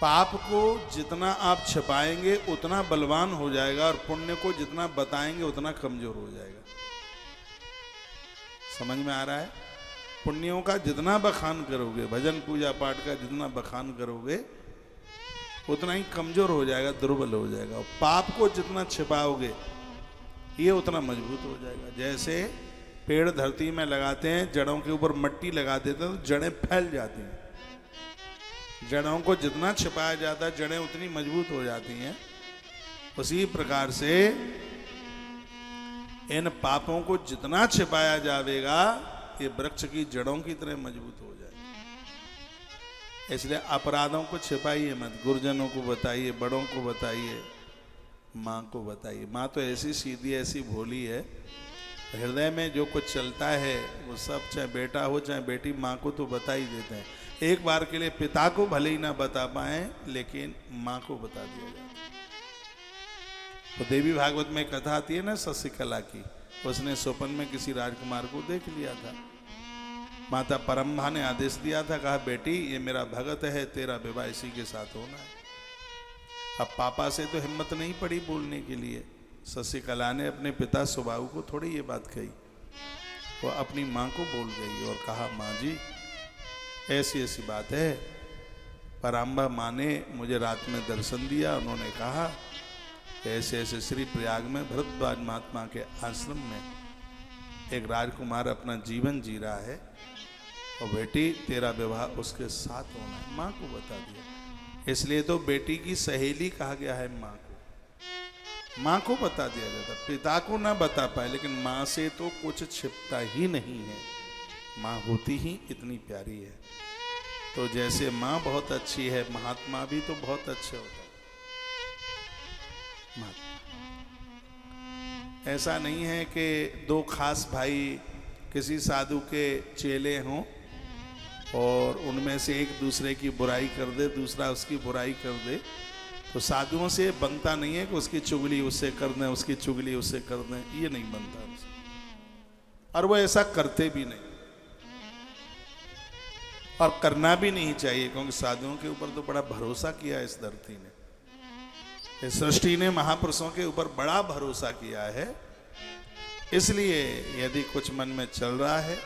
पाप को जितना आप छिपाएंगे उतना बलवान हो जाएगा, और पुण्य को जितना बताएंगे उतना कमजोर हो जाएगा। समझ में आ रहा है? पुण्यों का जितना बखान करोगे, भजन पूजा पाठ का जितना बखान करोगे, उतना ही कमजोर हो जाएगा, दुर्बल हो जाएगा। और पाप को जितना छिपाओगे ये उतना मजबूत हो जाएगा। जैसे पेड़ धरती में लगाते हैं, जड़ों के ऊपर मिट्टी लगा देते हैं तो जड़ें फैल जाती हैं। जड़ों को जितना छिपाया जाता है जड़ें उतनी मजबूत हो जाती हैं। उसी प्रकार से इन पापों को जितना छिपाया जाएगा ये वृक्ष की जड़ों की तरह मजबूत हो जाएगा। इसलिए अपराधों को छिपाइए मत, गुरुजनों को बताइए, बड़ों को बताइए, माँ को बताइए। माँ तो ऐसी सीधी ऐसी भोली है, हृदय में जो कुछ चलता है वो सब, चाहे बेटा हो चाहे बेटी, माँ को तो बता ही देते हैं। एक बार के लिए पिता को भले ही ना बता पाए लेकिन माँ को बता दिया जाता है। तो देवी भागवत में कथा आती है ना शशिकला की, उसने स्वप्न में किसी राजकुमार को देख लिया था। माता परम्भा ने आदेश दिया था, कहा बेटी ये मेरा भगत है, तेरा विवाह इसी के साथ होना है। अब पापा से तो हिम्मत नहीं पड़ी बोलने के लिए। शशिकला ने अपने पिता सुबाहु को थोड़ी ये बात कही, वो अपनी माँ को बोल गई और कहा माँ जी ऐसी ऐसी बात है। परम्भा माँ ने मुझे रात में दर्शन दिया, उन्होंने कहा ऐसे ऐसे श्री प्रयाग में भरद्वाज महात्मा के आश्रम में एक राजकुमार अपना जीवन जी रहा है और बेटी तेरा विवाह उसके साथ होना है। माँ को बता दिया। इसलिए तो बेटी की सहेली कहा गया है माँ को। माँ को बता दिया जाता, पिता को ना बता पाए, लेकिन माँ से तो कुछ छिपता ही नहीं है। माँ होती ही इतनी प्यारी है। तो जैसे माँ बहुत अच्छी है, महात्मा भी तो बहुत अच्छे होते हैं। ऐसा नहीं है कि दो खास भाई किसी साधु के चेले हों और उनमें से एक दूसरे की बुराई कर दे, दूसरा उसकी बुराई कर दे। तो साधुओं से बनता नहीं है कि उसकी चुगली उससे कर दें, उसकी चुगली उससे कर दें, ये नहीं बनता उनसे। और वो ऐसा करते भी नहीं और करना भी नहीं चाहिए, क्योंकि साधुओं के ऊपर तो बड़ा भरोसा किया इस धरती ने, इस सृष्टि ने महापुरुषों के ऊपर बड़ा भरोसा किया है। इसलिए यदि कुछ मन में चल रहा है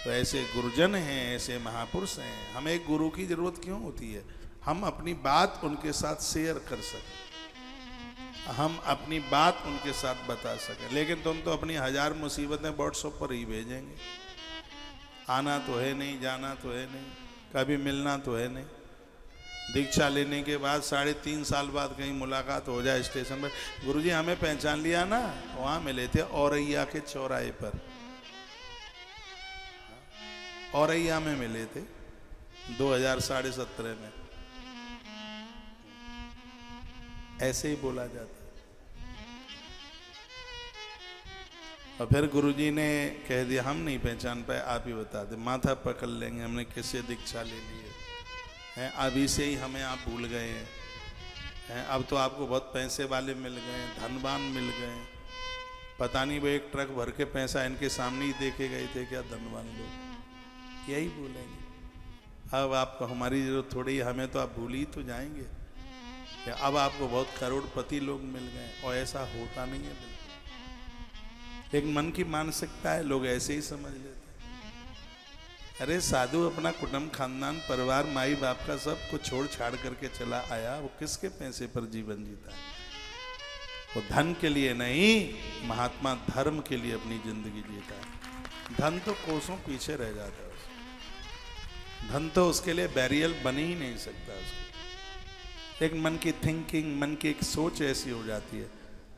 तो ऐसे गुरुजन हैं, ऐसे महापुरुष हैं, हमें एक गुरु की जरूरत क्यों होती है? हम अपनी बात उनके साथ शेयर कर सकें, हम अपनी बात उनके साथ बता सकें। लेकिन तुम तो अपनी 1000 मुसीबतें व्हाट्सएप पर ही भेजेंगे। आना तो है नहीं, जाना तो है नहीं, कभी मिलना तो है नहीं। दीक्षा लेने के बाद 3.5 साल बाद कहीं मुलाकात हो जाए स्टेशन पर, गुरुजी हमें पहचान लिया ना, वहाँ मिले थे औरैया के चौराहे पर, औरैया में मिले थे 2017 में। ऐसे ही बोला जाता। और फिर गुरुजी ने कह दिया हम नहीं पहचान पाए, आप ही बता दे। माथा पकड़ लेंगे, हमने किससे दीक्षा ले ली है, अभी से ही हमें आप भूल गए हैं। अब तो आपको बहुत पैसे वाले मिल गए, धनवान मिल गए, पता नहीं वो एक ट्रक भर के पैसा इनके सामने ही देके गए थे क्या धनवान लोग, यही बोलेंगे। अब आपको हमारी जरूरत थोड़ी है, हमें तो आप भूल ही तो जाएंगे। अब आपको बहुत करोड़पति लोग मिल गए, और ऐसा होता नहीं है बिल्कुल। लेकिन मन की मानसिकता है, लोग ऐसे ही समझ लेते हैं। अरे साधु अपना कुटुंब, खानदान, परिवार, माई बाप का सब कुछ छोड़ छाड़ करके चला आया, वो किसके पैसे पर जीवन जीता है? वो धन के लिए नहीं, महात्मा धर्म के लिए अपनी जिंदगी जीता है। धन तो कोसों पीछे रह जाता है उसको, धन तो उसके लिए बैरियर बन ही नहीं सकता उसको। लेकिन मन की थिंकिंग, मन की एक सोच ऐसी हो जाती है।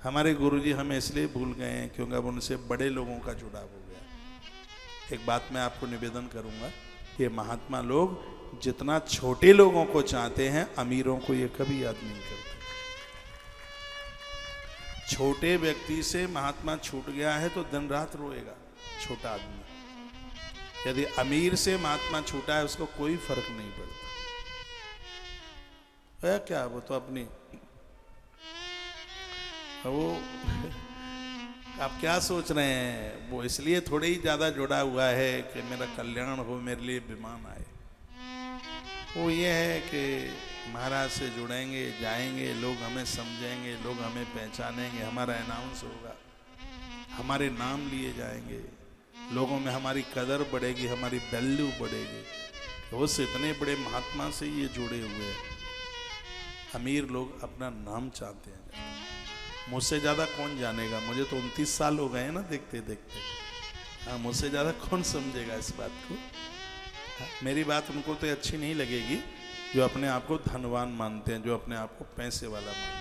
हमारे गुरुजी हमें इसलिए भूल गए हैं क्योंकि अब उनसे बड़े लोगों का जुड़ाव हो गया। एक बात मैं आपको निवेदन करूंगा, ये महात्मा लोग जितना छोटे लोगों को चाहते हैं, अमीरों को ये कभी याद नहीं करते। छोटे व्यक्ति से महात्मा छूट गया है तो दिन रात रोएगा छोटा आदमी। यदि अमीर से महात्मा छूटा है उसको कोई फर्क नहीं पड़ता। है क्या, वो तो अपनी वो आप क्या सोच रहे हैं, वो इसलिए थोड़े ही ज्यादा जुड़ा हुआ है कि मेरा कल्याण हो, मेरे लिए विमान आए। वो ये है कि महाराज से जुड़ेंगे, जाएंगे, लोग हमें समझेंगे, लोग हमें पहचानेंगे, हमारा अनाउंस होगा, हमारे नाम लिए जाएंगे, लोगों में हमारी कदर बढ़ेगी, हमारी वैल्यू बढ़ेगी। उस इतने बड़े महात्मा से ये जुड़े हुए हैं। अमीर लोग अपना नाम चाहते हैं। मुझसे ज़्यादा कौन जानेगा? मुझे तो 29 साल हो गए हैं ना देखते देखते। हाँ, मुझसे ज़्यादा कौन समझेगा इस बात को? हाँ, मेरी बात उनको तो अच्छी नहीं लगेगी जो अपने आप को धनवान मानते हैं, जो अपने आप को पैसे वाला मानते हैं।